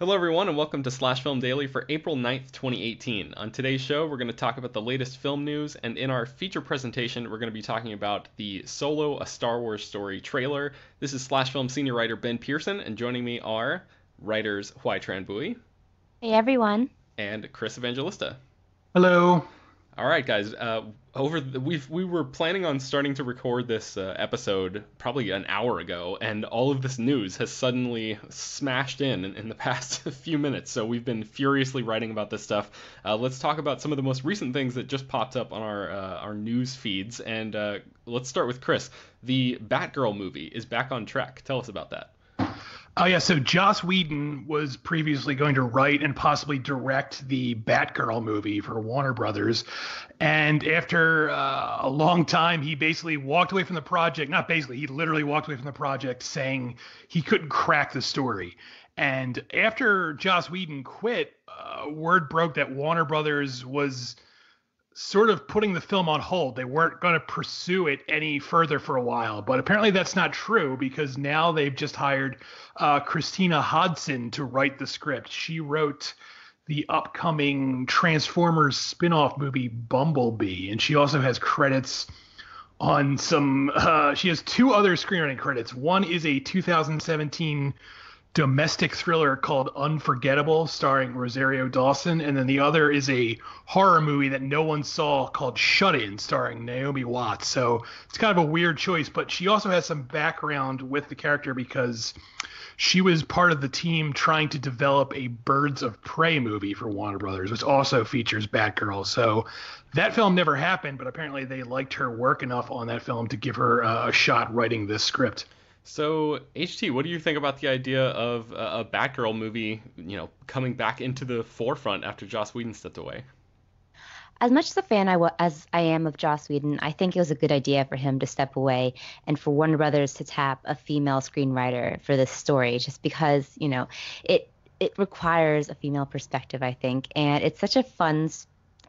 Hello, everyone, and welcome to Slash Film Daily for April 9th, 2018. On today's show, we're going to talk about the latest film news, and in our feature presentation, we're going to be talking about the Solo: A Star Wars Story trailer. This is Slash Film senior writer Ben Pearson, and joining me are writers Hoai-Tran Hey everyone. and Chris Evangelista. Hello. All right, guys. We were planning on starting to record this episode probably an hour ago, and all of this news has suddenly smashed in the past few minutes. So we've been furiously writing about this stuff. Let's talk about some of the most recent things that just popped up on our news feeds, and let's start with Chris. The Batgirl movie is back on track. Tell us about that. Oh, yeah. So Joss Whedon was previously going to write and possibly direct the Batgirl movie for Warner Brothers. And after a long time, he basically walked away from the project. Not basically, he literally walked away from the project saying he couldn't crack the story. And after Joss Whedon quit, word broke that Warner Brothers was sort of putting the film on hold. They weren't going to pursue it any further for a while. But apparently that's not true, because now they've just hired Christina Hodson to write the script. She wrote the upcoming Transformers spin-off movie Bumblebee, and she also has credits on some she has two other screenwriting credits. One is a 2017 domestic thriller called Unforgettable, starring Rosario Dawson, and then the other is a horror movie that no one saw called Shut In, starring Naomi Watts. So it's kind of a weird choice, but she also has some background with the character because she was part of the team trying to develop a Birds of Prey movie for Warner Brothers, which also features Batgirl. So that film never happened, but apparently they liked her work enough on that film to give her a shot writing this script. So, HT, what do you think about the idea of a Batgirl movie, coming back into the forefront after Joss Whedon stepped away? As much as a fan as I am of Joss Whedon, I think it was a good idea for him to step away and for Warner Brothers to tap a female screenwriter for this story, just because, it requires a female perspective, I think, and it's such a fun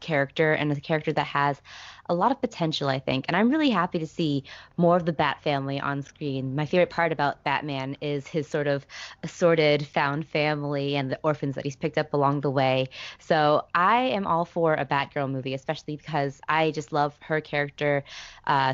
character and a character that has a lot of potential, I think. And I'm really happy to see more of the Bat family on screen. My favorite part about Batman is his sort of assorted found family and the orphans that he's picked up along the way. So I am all for a Batgirl movie, especially because I just love her character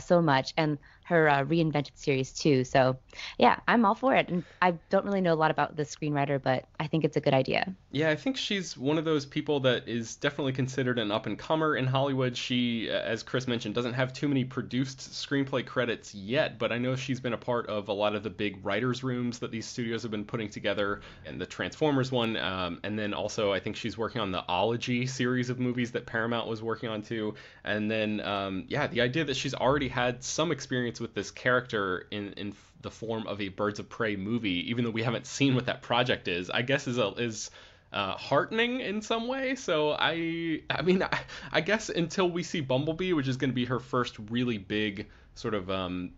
so much, and her reinvented series too. So yeah, I'm all for it. And I don't really know a lot about the screenwriter, but I think it's a good idea. Yeah, I think she's one of those people that is definitely considered an up-and-comer in Hollywood. She, as Chris mentioned, doesn't have too many produced screenplay credits yet, but I know she's been a part of a lot of the big writers' rooms that these studios have been putting together, and the Transformers one, and then also I think she's working on the Ology series of movies that Paramount was working on too. And then, the idea that she's already had some experience with this character in the form of a Birds of Prey movie, even though we haven't seen what that project is, I guess is heartening in some way. So I guess until we see Bumblebee, which is going to be her first really big sort of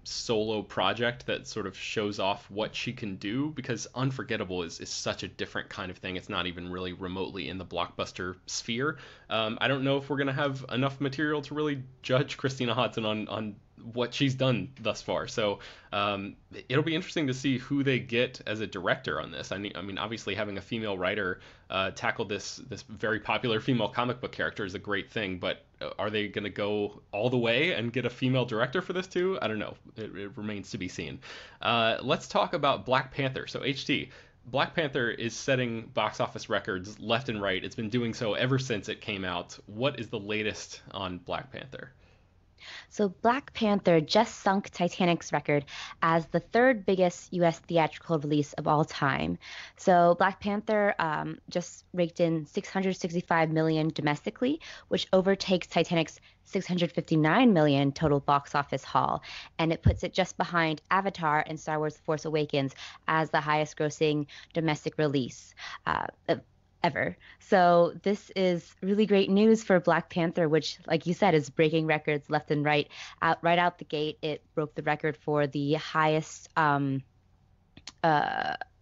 solo project that sort of shows off what she can do, because Unforgettable is such a different kind of thing. It's not even really remotely in the blockbuster sphere. I don't know if we're going to have enough material to really judge Christina Hodson on what she's done thus far. So it'll be interesting to see who they get as a director on this. I mean, obviously having a female writer tackle this very popular female comic book character is a great thing, but are they going to go all the way and get a female director for this too? I don't know. It remains to be seen. Let's talk about Black Panther. So HT, Black Panther is setting box office records left and right. It's been doing so ever since it came out. What is the latest on Black Panther? So Black Panther just sunk Titanic's record as the third biggest U.S. theatrical release of all time. So Black Panther just raked in 665 million domestically, which overtakes Titanic's 659 million total box office haul, and it puts it just behind Avatar and Star Wars: The Force Awakens as the highest grossing domestic release ever. So this is really great news for Black Panther, which, like you said, is breaking records left and right. Right out the gate, it broke the record for the highest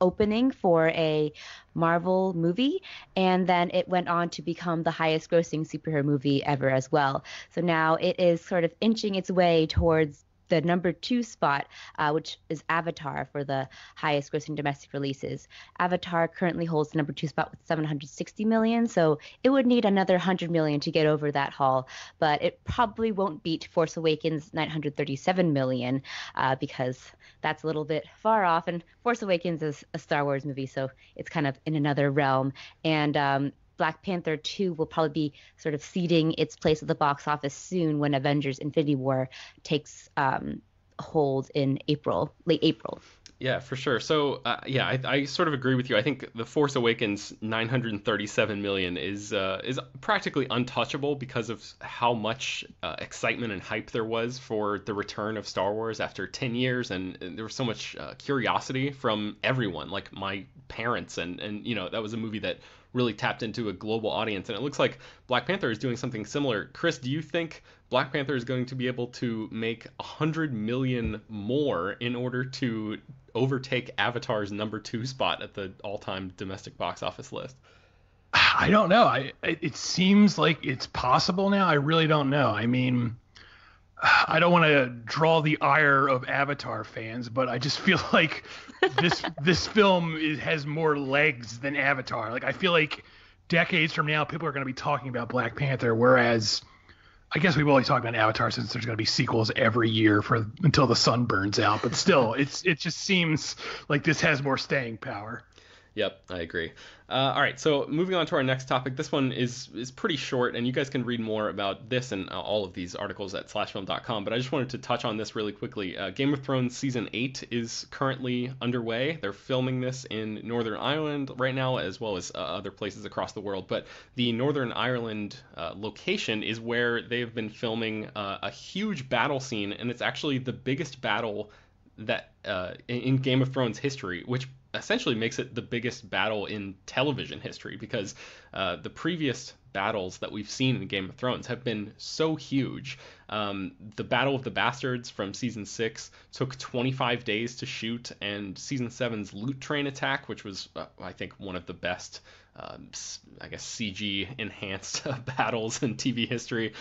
opening for a Marvel movie, and then it went on to become the highest grossing superhero movie ever as well. So now it is sort of inching its way towards the number 2 spot, which is Avatar for the highest grossing domestic releases. Avatar currently holds the number 2 spot with 760 million, so it would need another 100 million to get over that haul, but it probably won't beat Force Awakens 937 million, because that's a little bit far off, and Force Awakens is a Star Wars movie, so it's kind of in another realm. And Black Panther 2 will probably be sort of ceding its place at the box office soon when Avengers Infinity War takes hold in late April. Yeah, for sure. So, I sort of agree with you. I think The Force Awakens 937 million is practically untouchable because of how much excitement and hype there was for the return of Star Wars after 10 years, and there was so much curiosity from everyone, like my parents, and that was a movie that really tapped into a global audience, and it looks like Black Panther is doing something similar. Chris, do you think Black Panther is going to be able to make 100 million more in order to overtake Avatar's number 2 spot at the all-time domestic box office list? I don't know. It seems like it's possible now. I really don't know. I mean, I don't want to draw the ire of Avatar fans, but I just feel like this film has more legs than Avatar. Like, I feel like decades from now, people are going to be talking about Black Panther, whereas I guess we will only talk about Avatar since there's going to be sequels every year until the sun burns out. But still, it just seems like this has more staying power. Yep, I agree. All right, so moving on to our next topic. This one is pretty short, and you guys can read more about this and all of these articles at slashfilm.com, but I just wanted to touch on this really quickly. Game of Thrones Season 8 is currently underway. They're filming this in Northern Ireland right now, as well as other places across the world, but the Northern Ireland location is where they've been filming a huge battle scene, and it's actually the biggest battle that in Game of Thrones history, which essentially makes it the biggest battle in television history, because the previous battles that we've seen in Game of Thrones have been so huge. The Battle of the Bastards from season 6 took 25 days to shoot, and season 7's Loot Train attack, which was I think one of the best CG enhanced battles in TV history,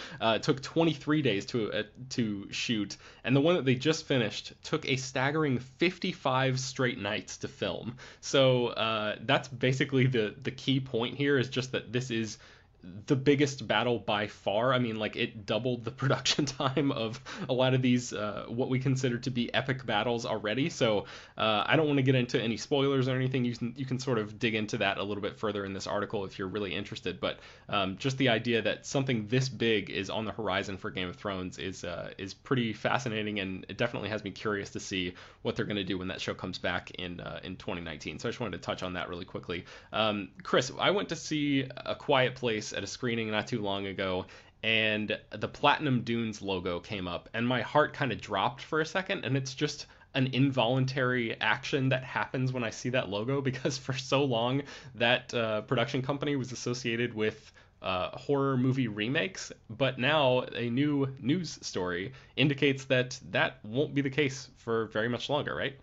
took 23 days to shoot, and the one that they just finished took a staggering 55 straight nights to film. So that's basically the key point here, is just that this is the biggest battle by far. I mean, like, it doubled the production time of a lot of these what we consider to be epic battles already. So I don't want to get into any spoilers or anything. You can sort of dig into that a little bit further in this article if you're really interested. But just the idea that something this big is on the horizon for Game of Thrones is pretty fascinating, and it definitely has me curious to see what they're going to do when that show comes back in 2019. So I just wanted to touch on that really quickly. Chris, I went to see A Quiet Place at a screening not too long ago, and the Platinum Dunes logo came up, and my heart kind of dropped for a second, and it's just an involuntary action that happens when I see that logo, because for so long that production company was associated with horror movie remakes, but now a new news story indicates that won't be the case for very much longer, right?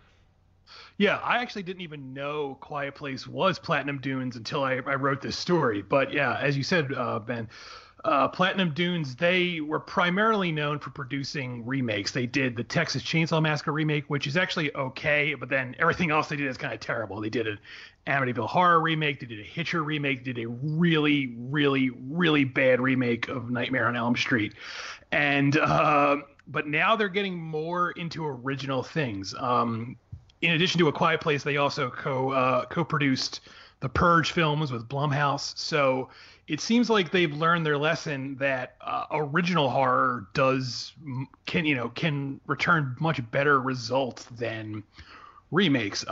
Yeah, I actually didn't even know Quiet Place was Platinum Dunes until I wrote this story. But yeah, as you said, Ben, Platinum Dunes, they were primarily known for producing remakes. They did the Texas Chainsaw Massacre remake, which is actually okay, but then everything else they did is kind of terrible. They did an Amityville Horror remake, they did a Hitcher remake, they did a really, really, really bad remake of Nightmare on Elm Street. And but now they're getting more into original things. In addition to A Quiet Place, they also co-produced the Purge films with Blumhouse. So it seems like they've learned their lesson that original horror can return much better results than remakes.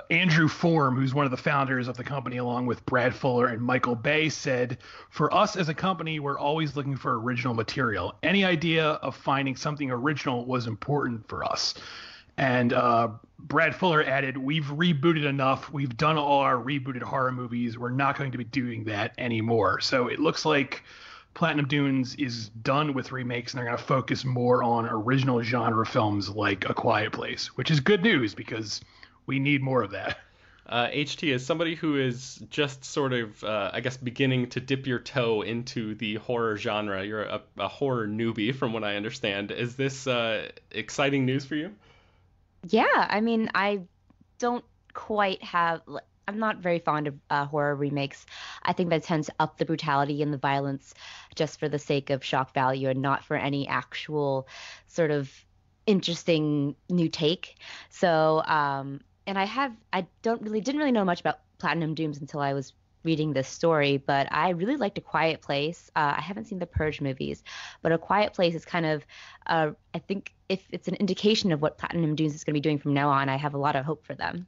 Andrew Form, who's one of the founders of the company, along with Brad Fuller and Michael Bay, said, "For us as a company, we're always looking for original material. Any idea of finding something original was important for us." And Brad Fuller added, "We've rebooted enough. We've done all our rebooted horror movies. We're not going to be doing that anymore." So it looks like Platinum Dunes is done with remakes, and they're going to focus more on original genre films like A Quiet Place, which is good news because we need more of that. HT, as somebody who is just sort of, I guess, beginning to dip your toe into the horror genre, you're a horror newbie from what I understand. Is this exciting news for you? Yeah, I mean, I don't quite have. I'm not very fond of horror remakes. I think that tends to up the brutality and the violence just for the sake of shock value and not for any actual sort of interesting new take. So, and I didn't really know much about Platinum Dooms until I was reading this story, but I really liked A Quiet Place. I haven't seen the Purge movies, but A Quiet Place is kind of, I think if it's an indication of what Platinum Dooms is going to be doing from now on, I have a lot of hope for them.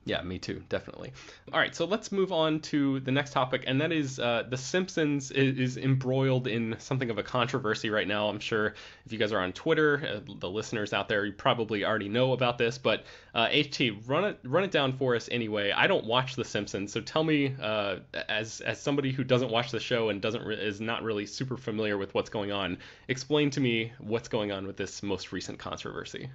Yeah, me too, definitely. All right, so let's move on to the next topic, and that is The Simpsons is embroiled in something of a controversy right now. I'm sure if you guys are on Twitter, the listeners out there, you probably already know about this, but HT, run it down for us anyway. I don't watch The Simpsons, so tell me, as somebody who doesn't watch the show and is not really super familiar with what's going on, explain to me what's going on with this most recent controversy.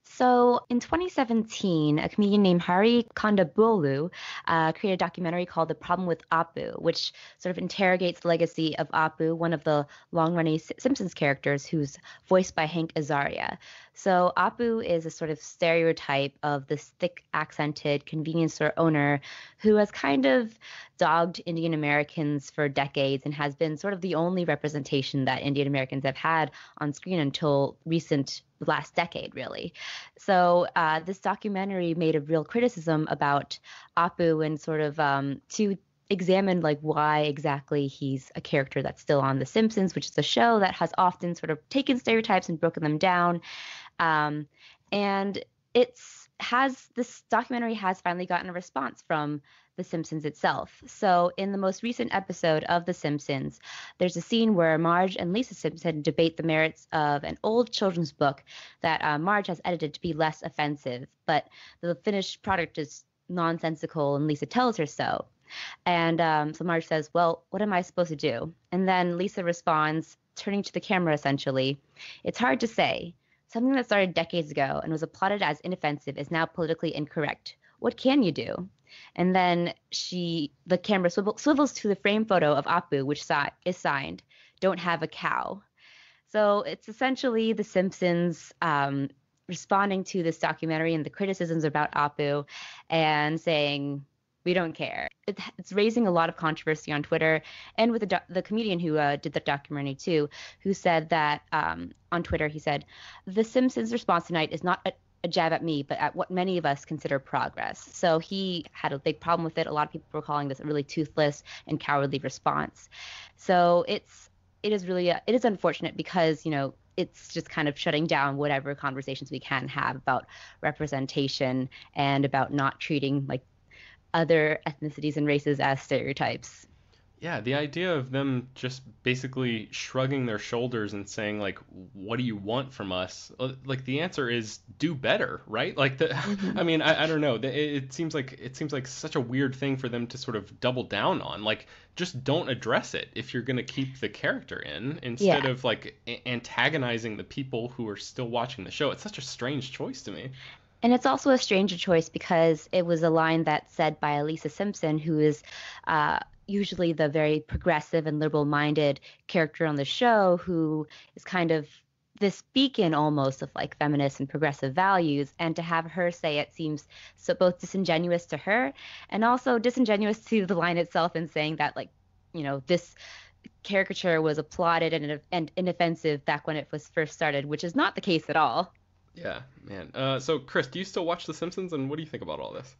So in 2017, a comedian named Hari Kondabolu created a documentary called The Problem with Apu, which sort of interrogates the legacy of Apu, one of the long-running Simpsons characters who's voiced by Hank Azaria. So Apu is a sort of stereotype of this thick-accented convenience store owner who has kind of dogged Indian Americans for decades and has been sort of the only representation that Indian Americans have had on screen until last decade, really. So this documentary made a real criticism about Apu and sort of to examine like why exactly he's a character that's still on The Simpsons, which is a show that has often sort of taken stereotypes and broken them down. And this documentary has finally gotten a response from The Simpsons itself. So in the most recent episode of The Simpsons, there's a scene where Marge and Lisa Simpson debate the merits of an old children's book that Marge has edited to be less offensive, but the finished product is nonsensical, and Lisa tells her so. And so Marge says, well, what am I supposed to do? And then Lisa responds, turning to the camera essentially, it's hard to say. Something that started decades ago and was applauded as inoffensive is now politically incorrect. What can you do? And then the camera swivels to the frame photo of Apu, which is signed, "Don't have a cow." So it's essentially The Simpsons responding to this documentary and the criticisms about Apu and saying, we don't care. It's raising a lot of controversy on Twitter and with the comedian who did the documentary too, who said that on Twitter, he said, "The Simpsons response tonight is not a jab at me, but at what many of us consider progress." So he had a big problem with it. A lot of people were calling this a really toothless and cowardly response. So it is unfortunate because, it's just kind of shutting down whatever conversations we can have about representation and about not treating like other ethnicities and races as stereotypes. Yeah, the idea of them just basically shrugging their shoulders and saying like, "What do you want from us?" Like the answer is do better, right? Like Mm-hmm. I mean, I don't know. It seems like such a weird thing for them to sort of double down on. Like, just don't address it if you're gonna keep the character in instead Yeah. of like antagonizing the people who are still watching the show. It's such a strange choice to me. And it's also a stranger choice because it was a line that's said by Lisa Simpson, who is usually the very progressive and liberal-minded character on the show, who is kind of this beacon almost of like feminist and progressive values. And to have her say it seems so both disingenuous to her and also disingenuous to the line itself in saying that like, this caricature was applauded and inoffensive back when it was first started, which is not the case at all. Yeah, man. So Chris, do you still watch The Simpsons, and what do you think about all this?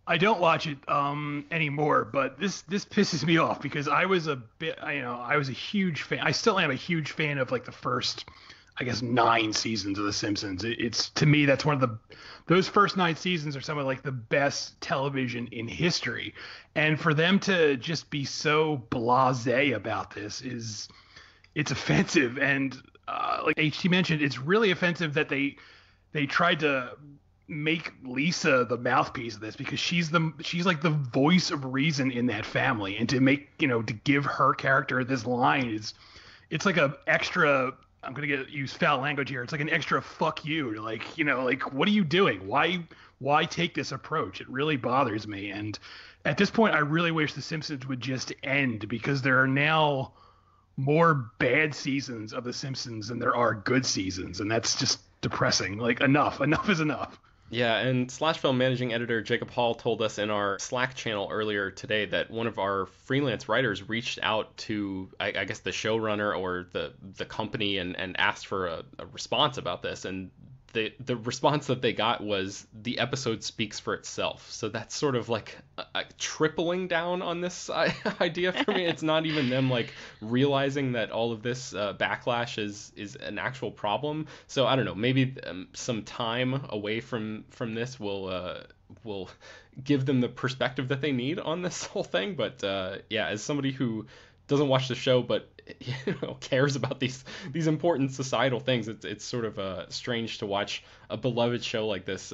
I don't watch it anymore, but this pisses me off because I was a huge fan. I still am a huge fan of like the first, I guess, 9 seasons of The Simpsons. It's to me that's one of those first 9 seasons are some of like the best television in history, and for them to just be so blasé about this it's offensive. And like HT mentioned, it's really offensive that they tried to make Lisa the mouthpiece of this because she's like the voice of reason in that family, and to give her character this line it's like a extra, I'm gonna use foul language here, it's like an extra fuck you, like what are you doing? Why why take this approach? It really bothers me. And at this point, I really wish The Simpsons would just end, because there are now more bad seasons of The Simpsons than there are good seasons. And that's just depressing. Like, enough is enough. Yeah, and Slash Film managing editor Jacob Hall told us in our Slack channel earlier today that one of our freelance writers reached out to, I guess, the showrunner or the company and asked for a response about this. And the response that they got was the episode speaks for itself. So that's sort of like a tripling down on this idea for me. It's not even them like realizing that all of this backlash is an actual problem. So I don't know, maybe some time away from this will give them the perspective that they need on this whole thing. But yeah, as somebody who doesn't watch the show but cares about these important societal things, it's sort of strange to watch a beloved show like this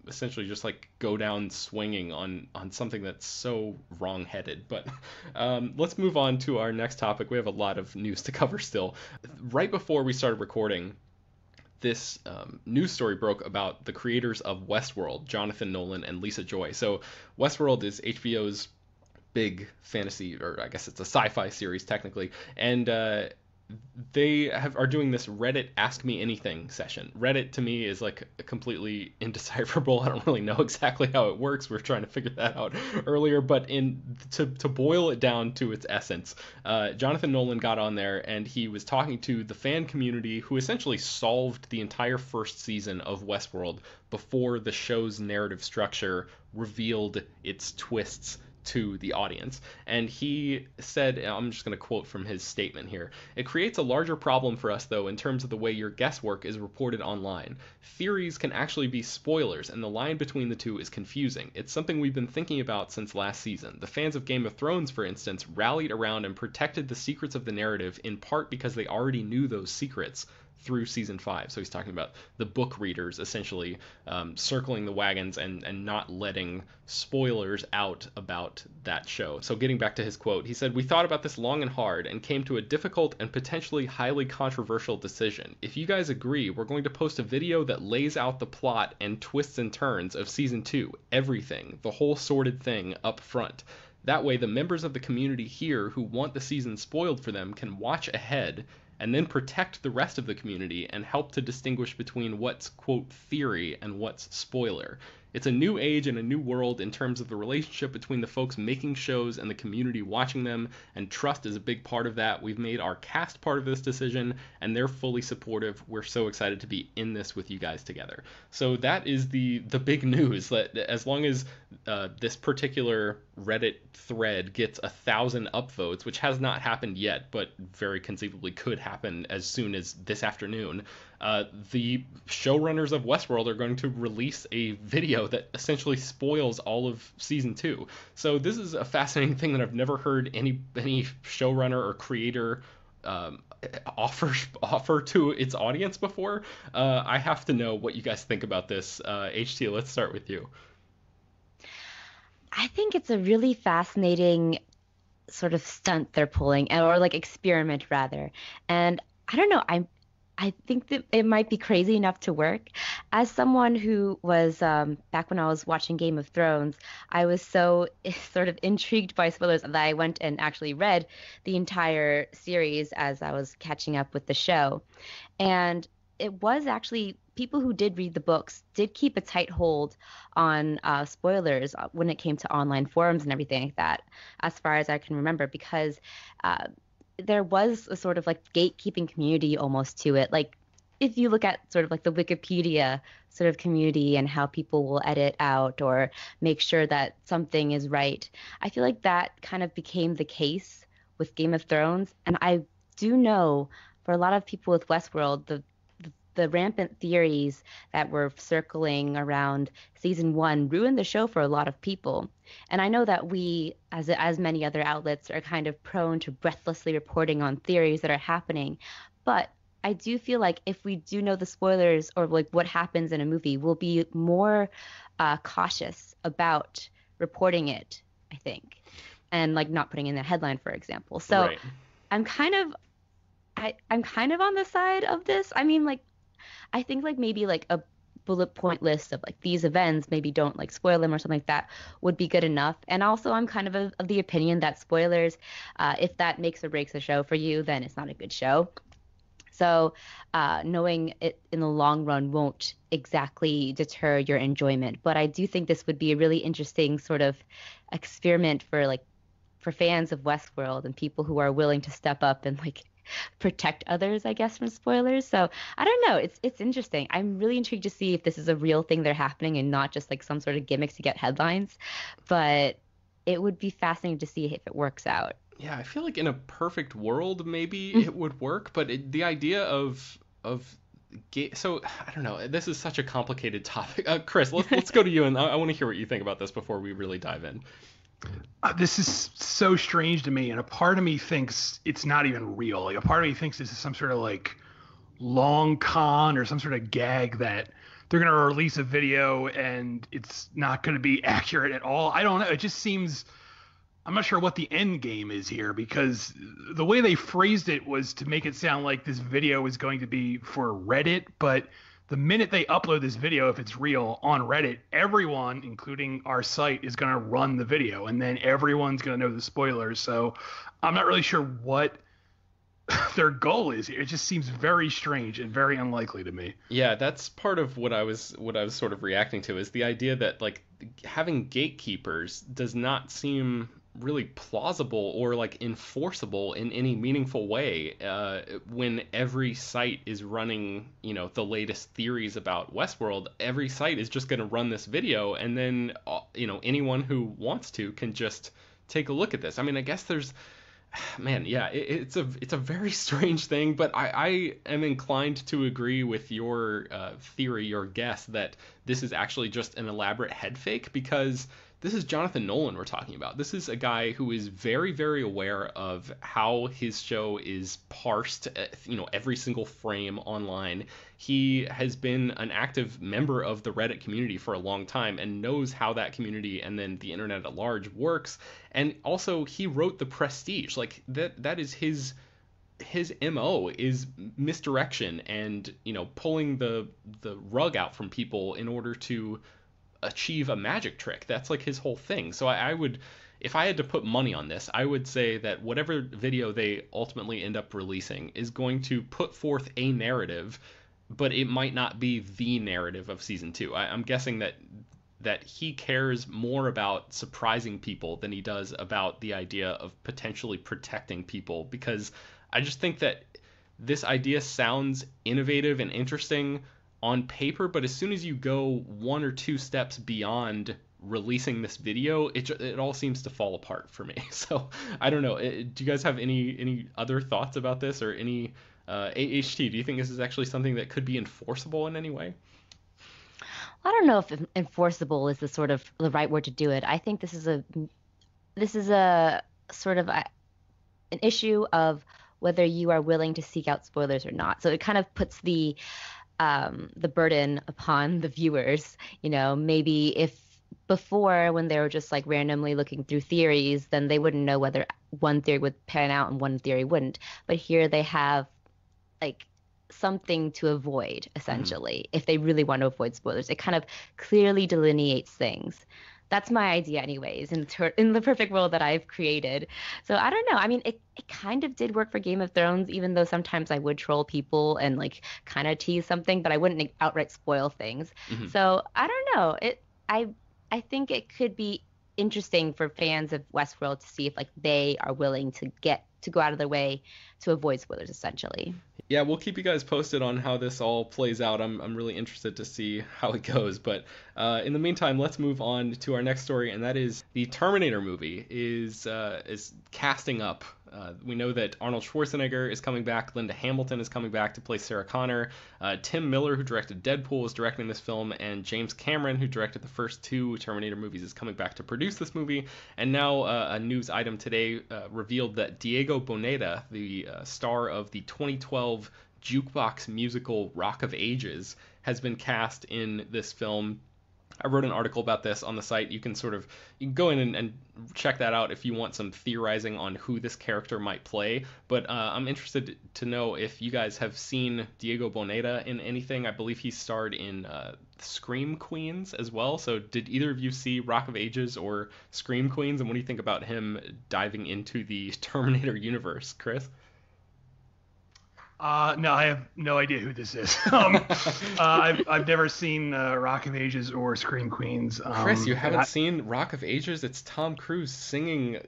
essentially just like go down swinging on something that's so wrong-headed. But let's move on to our next topic. We have a lot of news to cover still. Right before we started recording, this news story broke about the creators of Westworld, Jonathan Nolan and Lisa Joy. So Westworld is HBO's big fantasy, or I guess it's a sci-fi series technically, and they are doing this Reddit Ask Me Anything session. Reddit to me is like completely indecipherable. I don't really know exactly how it works. We're trying to figure that out earlier, but to boil it down to its essence, Jonathan Nolan got on there and he was talking to the fan community who essentially solved the entire first season of Westworld before the show's narrative structure revealed its twists to the audience. And he said, I'm just going to quote from his statement here, "It creates a larger problem for us, though, in terms of the way your guesswork is reported online. Theories can actually be spoilers, and the line between the two is confusing. It's something we've been thinking about since last season. The fans of Game of Thrones, for instance, rallied around and protected the secrets of the narrative in part because they already knew those secrets through season 5. So he's talking about the book readers essentially circling the wagons and not letting spoilers out about that show. So getting back to his quote, he said, "We thought about this long and hard and came to a difficult and potentially highly controversial decision. If you guys agree, we're going to post a video that lays out the plot and twists and turns of season 2, everything, the whole sordid thing up front. That way the members of the community here who want the season spoiled for them can watch ahead and then protect the rest of the community and help to distinguish between what's, quote, theory and what's spoiler. It's a new age and a new world in terms of the relationship between the folks making shows and the community watching them, and trust is a big part of that. We've made our cast part of this decision, and they're fully supportive. We're so excited to be in this with you guys together." So that is the big news, that as long as this particular Reddit thread gets 1,000 upvotes, which has not happened yet, but very conceivably could happen as soon as this afternoon, the showrunners of Westworld are going to release a video that essentially spoils all of season 2. So this is a fascinating thing that I've never heard any showrunner or creator offer to its audience before. I have to know what you guys think about this. HT, let's start with you. I think it's a really fascinating sort of stunt they're pulling, or like experiment rather. And I don't know, I think that it might be crazy enough to work. As someone who was, back when I was watching Game of Thrones, I was so sort of intrigued by spoilers that I went and actually read the entire series as I was catching up with the show. And it was actually, people who did read the books did keep a tight hold on spoilers when it came to online forums and everything like that, as far as I can remember, because there was a sort of like gatekeeping community almost to it. Like if you look at sort of like the Wikipedia sort of community and how people will edit out or make sure that something is right, I feel like that kind of became the case with Game of Thrones. And I do know for a lot of people with Westworld, the rampant theories that were circling around season 1 ruined the show for a lot of people. And I know that we, as many other outlets, are kind of prone to breathlessly reporting on theories that are happening. But I do feel like if we do know the spoilers or like what happens in a movie, we'll be more cautious about reporting it, I think, and like not putting in the headline, for example. So right. I'm kind of on the side of this. I mean, like, I think like maybe like bullet point list of like these events, maybe don't like spoil them or something like that, would be good enough. And also, I'm kind of the opinion that spoilers, if that makes or breaks a show for you, then it's not a good show. So, knowing it in the long run won't exactly deter your enjoyment. But I do think this would be a really interesting sort of experiment for like for fans of Westworld and people who are willing to step up and like protect others, I guess, from spoilers. So I don't know. It's interesting. I'm really intrigued to see if this is a real thing that are happening and not just like some sort of gimmicks to get headlines. But it would be fascinating to see if it works out. Yeah, I feel like in a perfect world, maybe it would work, but the idea of so I don't know. This is such a complicated topic. Chris, let's go to you, and I want to hear what you think about this before we really dive in. This is so strange to me, and a part of me thinks it's not even real. Like a part of me thinks this is some sort of like long con or some sort of gag that they're going to release a video and it's not going to be accurate at all. I don't know. It just seems, I'm not sure what the end game is here, because the way they phrased it was to make it sound like this video is going to be for Reddit, but the minute they upload this video, if it's real, on Reddit, everyone, including our site, is going to run the video, and then everyone's going to know the spoilers. So I'm not really sure what their goal is here. It just seems very strange and very unlikely to me. Yeah, that's part of what I was sort of reacting to, is the idea that like having gatekeepers does not seem really plausible or like enforceable in any meaningful way when every site is running, the latest theories about Westworld. Every site is just going to run this video, and then anyone who wants to can just take a look at this. I mean, I guess there's man, yeah, it's a very strange thing, but I am inclined to agree with your theory, your guess, that this is actually just an elaborate head fake, because this is Jonathan Nolan we're talking about. This is a guy who is very, very aware of how his show is parsed, every single frame online. He has been an active member of the Reddit community for a long time and knows how that community and then the internet at large works. And also, he wrote The Prestige. Like that is his MO, is misdirection and, pulling the rug out from people in order to achieve a magic trick. That's like his whole thing. So I would, if I had to put money on this, I would say that whatever video they ultimately end up releasing is going to put forth a narrative, but it might not be the narrative of season 2. I'm guessing that he cares more about surprising people than he does about the idea of potentially protecting people, because I just think that this idea sounds innovative and interesting on paper, but as soon as you go one or two steps beyond releasing this video, it all seems to fall apart for me. So I don't know. Do you guys have any other thoughts about this, or any AHT? Do you think this is actually something that could be enforceable in any way? I don't know if enforceable is the right word to do it. I think this is a sort of an issue of whether you are willing to seek out spoilers or not. So it kind of puts the burden upon the viewers. Maybe if before, when they were just like randomly looking through theories, then they wouldn't know whether one theory would pan out and one theory wouldn't. But here they have like something to avoid, essentially, if they really want to avoid spoilers. It kind of clearly delineates things. That's my idea anyways, in the perfect world that I've created. So I don't know. I mean, it kind of did work for Game of Thrones, even though sometimes I would troll people and like kind of tease something, but I wouldn't outright spoil things. Mm-hmm. So I don't know. I think it could be interesting for fans of Westworld to see if like they are willing to go out of their way to avoid spoilers, essentially. Yeah, we'll keep you guys posted on how this all plays out. I'm really interested to see how it goes. But in the meantime, let's move on to our next story, and that is the Terminator movie is casting up. We know that Arnold Schwarzenegger is coming back. Linda Hamilton is coming back to play Sarah Connor. Tim Miller, who directed Deadpool, is directing this film, and James Cameron, who directed the first 2 Terminator movies, is coming back to produce this movie. And now a news item today revealed that Diego Boneta, the star of the 2012 jukebox musical Rock of Ages, has been cast in this film. I wrote an article about this on the site. You can go in and check that out if you want some theorizing on who this character might play. But I'm interested to know if you guys have seen Diego Boneta in anything. I believe he starred in Scream Queens as well. So did either of you see Rock of Ages or Scream Queens? And what do you think about him diving into the Terminator universe, Chris? No, I have no idea who this is. I've never seen Rock of Ages or Scream Queens. Chris, you haven't seen Rock of Ages? It's Tom Cruise singing,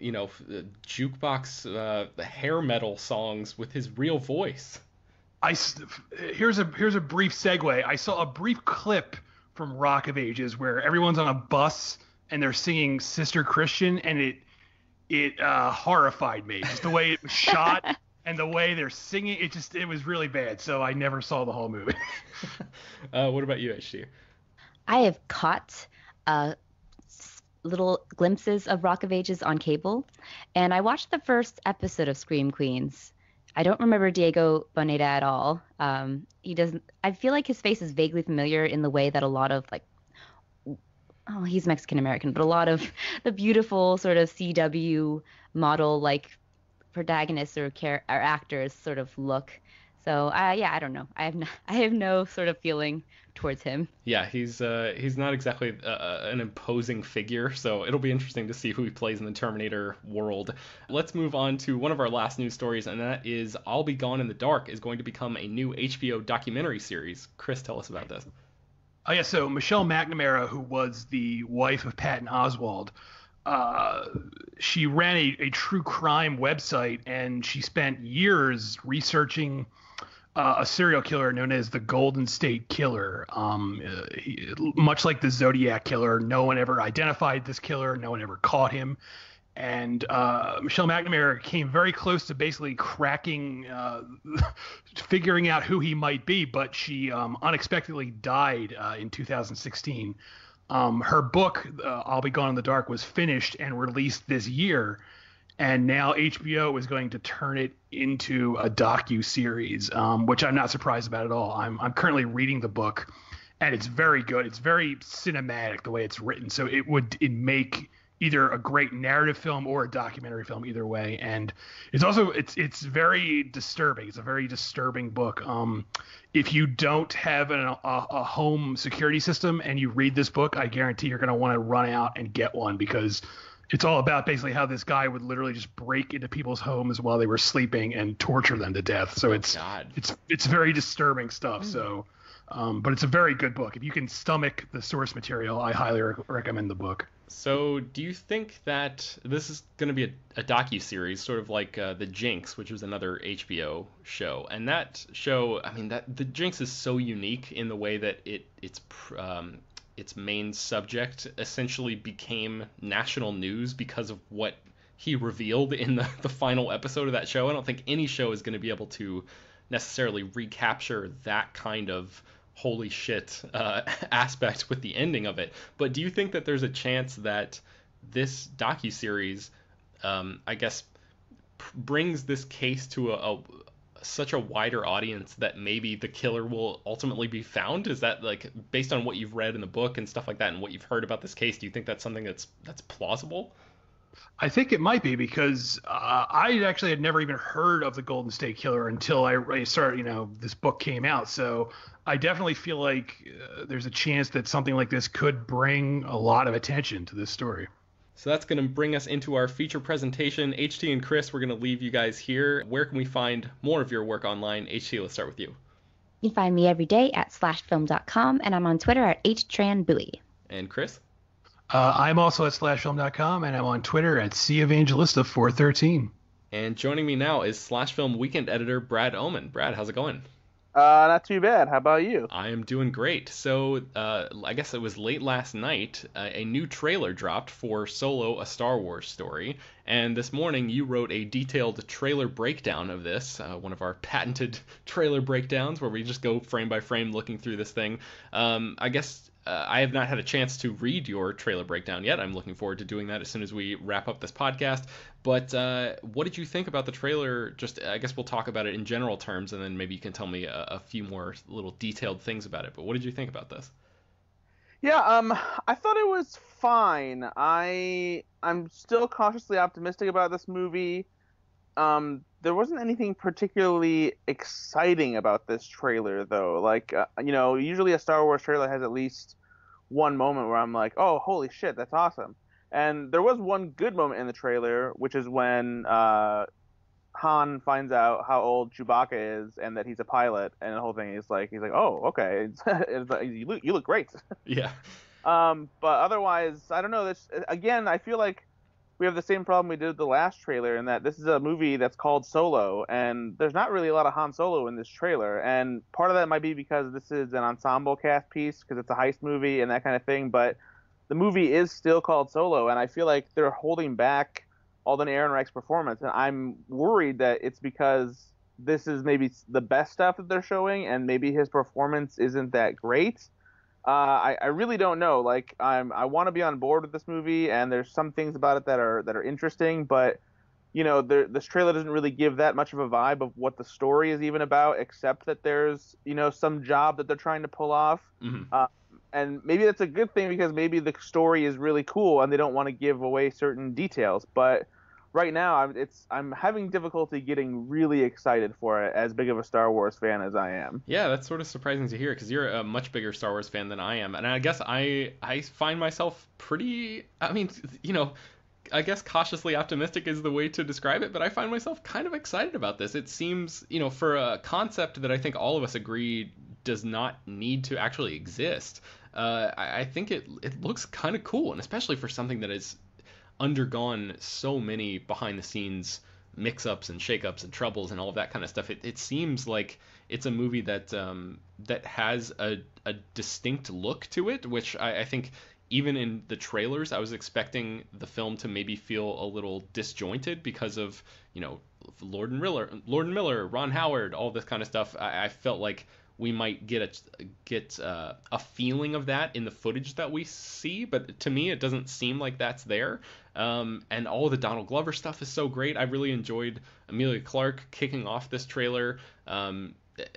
jukebox hair metal songs with his real voice. Here's a brief segue. I saw a brief clip from Rock of Ages where everyone's on a bus and they're singing Sister Christian, and it horrified me. Just the way it was shot. And the way they're singing, it was really bad. So I never saw the whole movie. What about you, HT? I have caught little glimpses of Rock of Ages on cable, and I watched the first episode of Scream Queens. I don't remember Diego Boneta at all. He doesn't. I feel like his face is vaguely familiar in the way that a lot of he's Mexican American, but a lot of the beautiful sort of CW model protagonists or actors sort of look. So I don't know. I have no sort of feeling towards him. Yeah, he's not exactly an imposing figure, so it'll be interesting to see who he plays in the Terminator world. Let's move on to one of our last news stories, and that is I'll Be Gone in the Dark is going to become a new HBO documentary series. Chris, tell us about this. Oh yeah, so Michelle McNamara, who was the wife of Patton Oswalt, she ran a true crime website, and she spent years researching a serial killer known as the Golden State Killer. Much like the Zodiac Killer, no one ever identified this killer. No one ever caught him. And Michelle McNamara came very close to basically cracking, figuring out who he might be, but she unexpectedly died in 2016. Her book, I'll Be Gone in the Dark, was finished and released this year, and now HBO is going to turn it into a docu-series, which I'm not surprised about at all. I'm currently reading the book, and it's very good. It's very cinematic the way it's written, so it'd make either a great narrative film or a documentary film, either way. And it's very disturbing. It's a very disturbing book. If you don't have a home security system and you read this book, I guarantee you're going to want to run out and get one, because it's all about basically how this guy would literally just break into people's homes while they were sleeping and torture them to death. So it's very disturbing stuff. So, but it's a very good book. If you can stomach the source material, I highly recommend the book. So do you think that this is going to be a docu-series, sort of like The Jinx, which was another HBO show? And that show, I mean, The Jinx is so unique in the way that its main subject essentially became national news because of what he revealed in the final episode of that show. I don't think any show is going to be able to necessarily recapture that kind of holy shit aspect with the ending of it. But do you think that there's a chance that this docuseries, I guess, brings this case to such a wider audience that maybe the killer will ultimately be found? Is that, like, based on what you've read in the book and stuff like that and what you've heard about this case, do you think that's something that's plausible? I think it might be, because I actually had never even heard of the Golden State Killer until I started, this book came out. So I definitely feel like there's a chance that something like this could bring a lot of attention to this story. So that's going to bring us into our feature presentation. HT and Chris, we're going to leave you guys here. Where can we find more of your work online? HT, let's start with you. You can find me every day at slashfilm.com, and I'm on Twitter at HTranBuoy. And Chris? I'm also at slashfilm.com, and I'm on Twitter at Evangelista413. And joining me now is Slash Film Weekend Editor Brad Oman. Brad, how's it going? Not too bad. How about you? I am doing great. So I guess it was late last night, a new trailer dropped for Solo, A Star Wars Story. And this morning you wrote a detailed trailer breakdown of this, one of our patented trailer breakdowns where we just go frame by frame looking through this thing. I guess I have not had a chance to read your trailer breakdown yet. I'm looking forward to doing that as soon as we wrap up this podcast. But what did you think about the trailer? Just, I guess we'll talk about it in general terms, and then maybe you can tell me a few more little detailed things about it. But what did you think about this? Yeah, I thought it was fine. I'm still cautiously optimistic about this movie. There wasn't anything particularly exciting about this trailer though. Like, usually a Star Wars trailer has at least one moment where I'm like, "Oh, holy shit, that's awesome." And there was one good moment in the trailer, which is when Han finds out how old Chewbacca is and that he's a pilot, and the whole thing is like, he's like, "Oh, okay, it's like, you look great." Yeah. But otherwise, I don't know. This again, I feel like we have the same problem we did with the last trailer, in that this is a movie that's called Solo, and there's not really a lot of Han Solo in this trailer. And part of that might be because this is an ensemble cast piece, because it's a heist movie and that kind of thing. But the movie is still called Solo, and I feel like they're holding back Alden Ehrenreich's performance, and I'm worried that it's because this is maybe the best stuff that they're showing, and maybe his performance isn't that great. I really don't know. Like, I want to be on board with this movie, and there's some things about it that are interesting, but this trailer doesn't really give that much of a vibe of what the story is even about, except that there's some job that they're trying to pull off. Hmm. And maybe that's a good thing, because maybe the story is really cool and they don't want to give away certain details. But right now, I'm having difficulty getting really excited for it, as big of a Star Wars fan as I am. Yeah, that's sort of surprising to hear because you're a much bigger Star Wars fan than I am, and I guess I find myself pretty. I mean, I guess cautiously optimistic is the way to describe it, but I find myself kind of excited about this. It seems, for a concept that I think all of us agree does not need to actually exist. I think it looks kind of cool, and especially for something that has undergone so many behind the scenes mix-ups and shake-ups and troubles and all of that kind of stuff. It seems like it's a movie that has a distinct look to it, which I think even in the trailers, I was expecting the film to maybe feel a little disjointed because of, Lord and Miller, Ron Howard, all this kind of stuff. I felt like we might get a feeling of that in the footage that we see, but to me, it doesn't seem like that's there. And all of the Donald Glover stuff is so great. I really enjoyed Emilia Clarke kicking off this trailer.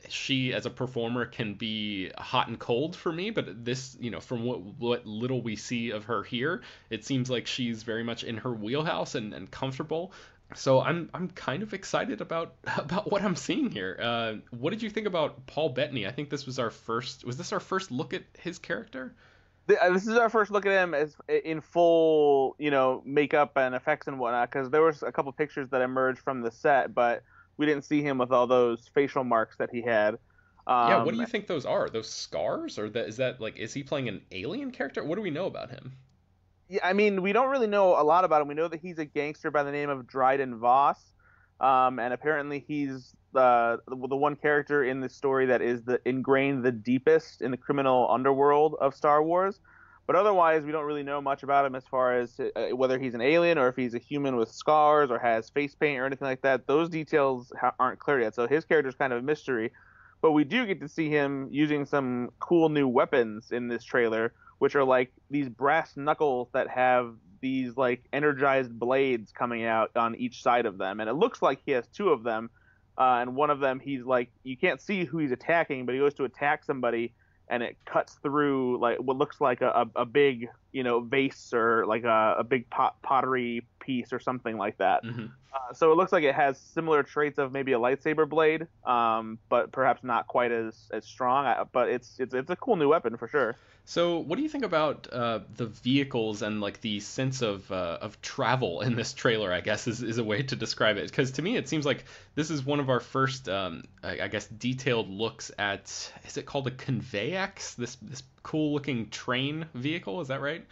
She as a performer can be hot and cold for me, but this, from what little we see of her here, it seems like she's very much in her wheelhouse and comfortable. So I'm kind of excited about what I'm seeing here. What did you think about Paul Bettany? I think this was this our first look at his character? This is our first look at him as in full, makeup and effects and whatnot, because there was a couple pictures that emerged from the set, but we didn't see him with all those facial marks that he had. Yeah, what do you think those are? Those scars, or is that like, is he playing an alien character? What do we know about him? Yeah, I mean, we don't really know a lot about him. We know that he's a gangster by the name of Dryden Voss, and apparently he's the one character in the story that is ingrained the deepest in the criminal underworld of Star Wars. But otherwise, we don't really know much about him as far as whether he's an alien or if he's a human with scars or has face paint or anything like that. Those details aren't clear yet, so his character is kind of a mystery. But we do get to see him using some cool new weapons in this trailer, which are like these brass knuckles that have these like energized blades coming out on each side of them. And it looks like he has two of them. And one of them, he's like, you can't see who he's attacking, but he goes to attack somebody, and it cuts through like what looks like a big, vase, or like a big pottery piece or something like that. Mm-hmm. So it looks like it has similar traits of maybe a lightsaber blade, but perhaps not quite as strong. But it's a cool new weapon for sure. So, what do you think about the vehicles and like the sense of travel in this trailer? I guess is a way to describe it. Because to me, it seems like this is one of our first, I guess, detailed looks at. Is it called a Conveyax? This cool looking train vehicle? Is that right?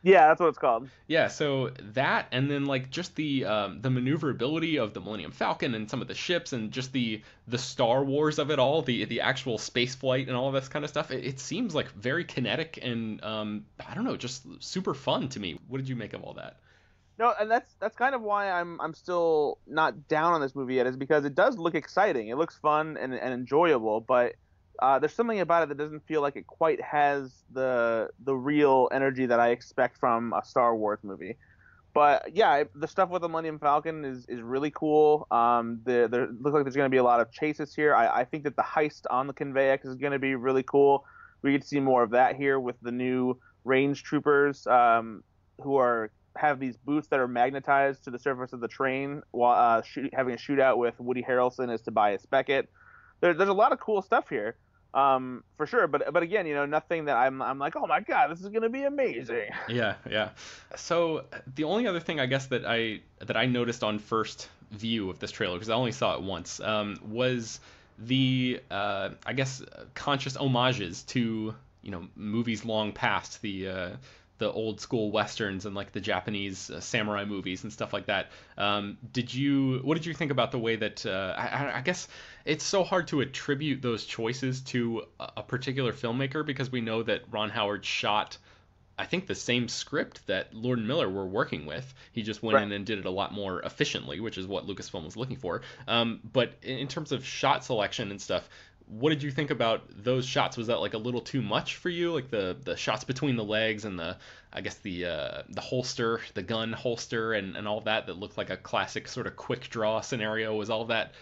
Yeah, that's what it's called. Yeah, so that, and then like just the maneuverability of the Millennium Falcon and some of the ships, and just the Star Wars of it all, the actual space flight and all of this kind of stuff. It seems like very kinetic and I don't know, just super fun to me. What did you make of all that? No, and that's kind of why I'm still not down on this movie yet, is because it does look exciting. It looks fun and enjoyable, but there's something about it that doesn't feel like it quite has the real energy that I expect from a Star Wars movie. But yeah, the stuff with the Millennium Falcon is really cool. There looks like there's going to be a lot of chases here. I think that the heist on the Conveyax is going to be really cool. We get to see more of that here with the new range troopers, who have these boots that are magnetized to the surface of the train while having a shootout with Woody Harrelson as Tobias Beckett. There's a lot of cool stuff here, for sure. But again, nothing that I'm like, oh my god, this is gonna be amazing. Yeah, yeah. So the only other thing I guess that I noticed on first view of this trailer, because I only saw it once, was the I guess conscious homages to movies long past, the old school westerns and like the Japanese samurai movies and stuff like that. What did you think about the way that I guess it's so hard to attribute those choices to a particular filmmaker, because we know that Ron Howard shot, I think, the same script that Lord and Miller were working with. He just went in and did it a lot more efficiently, which is what Lucasfilm was looking for. But in terms of shot selection and stuff, what did you think about those shots? Was that like a little too much for you? Like the shots between the legs and the holster, the gun holster, and all that looked like a classic sort of quick draw scenario. Was all that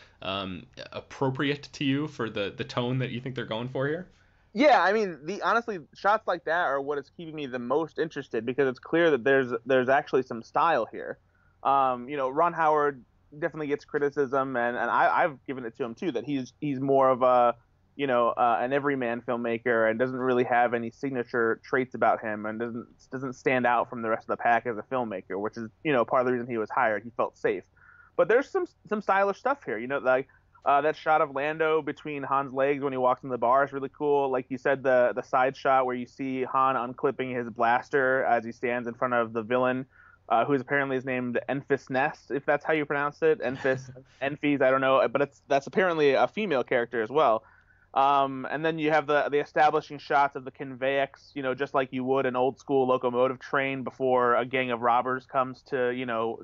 appropriate to you for the tone that you think they're going for here? Yeah, I mean, honestly, shots like that are what is keeping me the most interested, because it's clear that there's actually some style here. Ron Howard definitely gets criticism, and I've given it to him too, that he's more of a an everyman filmmaker and doesn't really have any signature traits about him, and doesn't stand out from the rest of the pack as a filmmaker, which is part of the reason he was hired. He felt safe, but there's some stylish stuff here. Like that shot of Lando between Han's legs when he walks in the bar is really cool. Like you said, the side shot where you see Han unclipping his blaster as he stands in front of the villain, who's apparently is named Enfys Nest, if that's how you pronounce it. Enfys, I don't know, but that's apparently a female character as well. And then you have the establishing shots of the conveyex, just like you would an old school locomotive train before a gang of robbers comes to,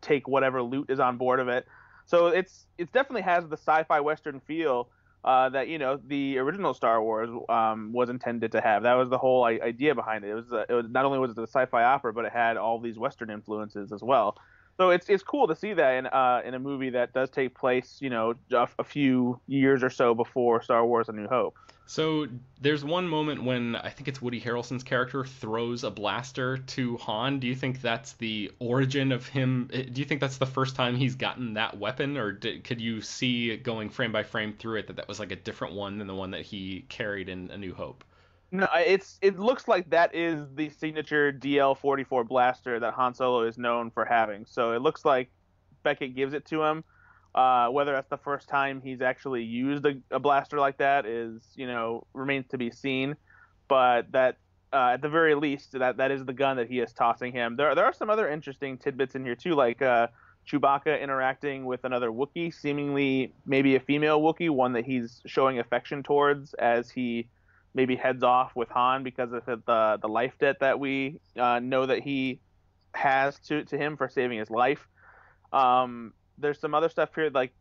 take whatever loot is on board of it. So it definitely has the sci-fi western feel that the original Star Wars was intended to have. That was the whole idea behind it. It was not only was it a sci-fi opera, but it had all these western influences as well. So it's cool to see that in a movie that does take place, a few years or so before Star Wars: A New Hope. So there's one moment when I think it's Woody Harrelson's character throws a blaster to Han. Do you think that's the origin of him? Do you think that's the first time he's gotten that weapon, or could you see going frame by frame through it that was like a different one than the one that he carried in A New Hope? No, it looks like that is the signature DL-44 blaster that Han Solo is known for having. So it looks like Beckett gives it to him. Whether that's the first time he's actually used a blaster like that remains to be seen. But that at the very least, that is the gun that he is tossing him. There are some other interesting tidbits in here too, like Chewbacca interacting with another Wookiee, seemingly maybe a female Wookiee, one that he's showing affection towards as he maybe heads off with Han because of the life debt that we know that he has to him for saving his life. There's some other stuff here, like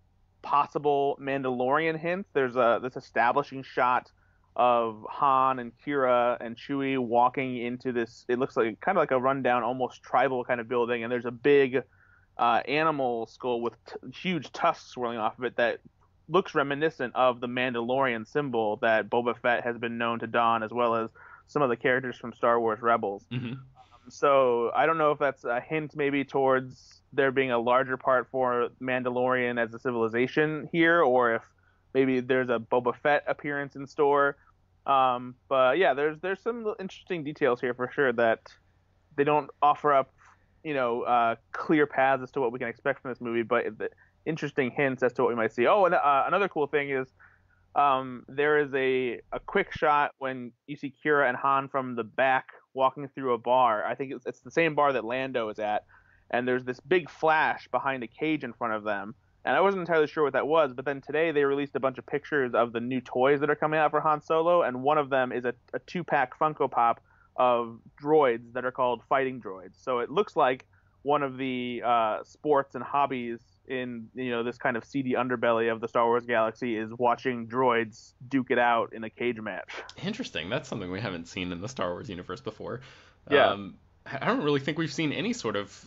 possible Mandalorian hints. There's this establishing shot of Han and Kira and Chewie walking into this, it looks like kind of like a rundown, almost tribal kind of building, and there's a big animal skull with huge tusks swirling off of it that looks reminiscent of the Mandalorian symbol that Boba Fett has been known to don, as well as some of the characters from Star Wars Rebels. Mm-hmm. So I don't know if that's a hint maybe towards there being a larger part for Mandalorian as a civilization here, or if maybe there's a Boba Fett appearance in store. But yeah, there's some interesting details here for sure that they don't offer up, clear paths as to what we can expect from this movie, but interesting hints as to what we might see. Oh, and another cool thing is there is a quick shot when you see Kira and Han from the back walking through a bar. I think it's the same bar that Lando is at, and there's this big flash behind a cage in front of them. And I wasn't entirely sure what that was, but then today they released a bunch of pictures of the new toys that are coming out for Han Solo, and one of them is a 2-pack Funko Pop of droids that are called fighting droids. So it looks like one of the sports and hobbies in this kind of seedy underbelly of the Star Wars galaxy is watching droids duke it out in a cage match. Interesting. That's something we haven't seen in the Star Wars universe before. Yeah. I don't really think we've seen any sort of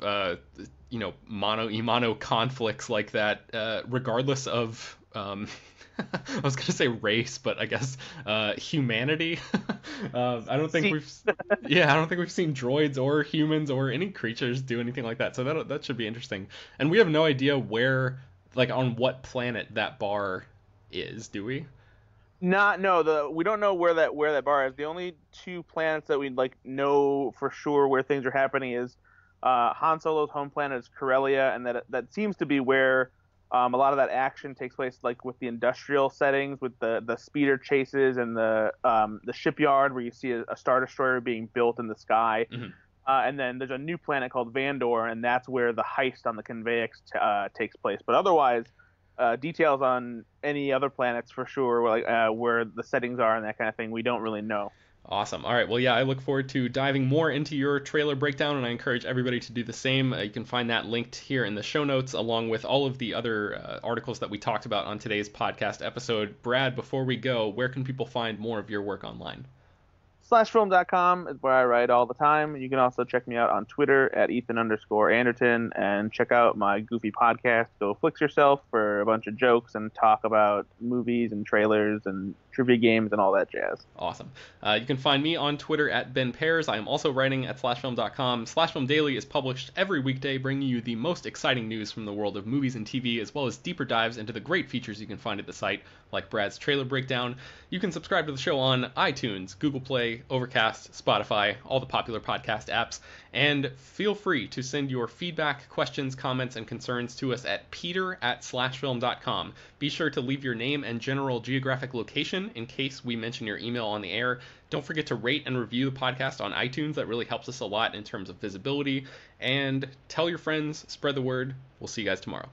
mano-a-mano conflicts like that, regardless of I was gonna say race, but I guess humanity. I don't think I don't think we've seen droids or humans or any creatures do anything like that. So that should be interesting. And we have no idea where, like, on what planet that bar is, do we? We don't know where that bar is. The only two planets that we like know for sure where things are happening is Han Solo's home planet is Corellia, and that seems to be where a lot of that action takes place, like with the industrial settings, with the speeder chases and the shipyard where you see a Star Destroyer being built in the sky. Mm-hmm. And then there's a new planet called Vandor, and that's where the heist on the Convex takes place. But otherwise, details on any other planets for sure, like where the settings are and that kind of thing, we don't really know. Awesome. All right. Well, yeah, I look forward to diving more into your trailer breakdown, and I encourage everybody to do the same. You can find that linked here in the show notes, along with all of the other articles that we talked about on today's podcast episode. Brad, before we go, where can people find more of your work online? Slashfilm.com is where I write all the time. You can also check me out on Twitter at Ethan_Anderton, and check out my goofy podcast, Go Flix Yourself, for a bunch of jokes and talk about movies and trailers and trivia games and all that jazz. Awesome. You can find me on Twitter at Ben Pears. I am also writing at Slashfilm.com. Slashfilm Daily is published every weekday, bringing you the most exciting news from the world of movies and TV, as well as deeper dives into the great features you can find at the site, like Brad's trailer breakdown. You can subscribe to the show on iTunes, Google Play, Overcast, Spotify, all the popular podcast apps, and feel free to send your feedback, questions, comments, and concerns to us at peter@slashfilm.com. Be sure to leave your name and general geographic location in case we mention your email on the air. Don't forget to rate and review the podcast on iTunes. That really helps us a lot in terms of visibility. And tell your friends, spread the word. We'll see you guys tomorrow.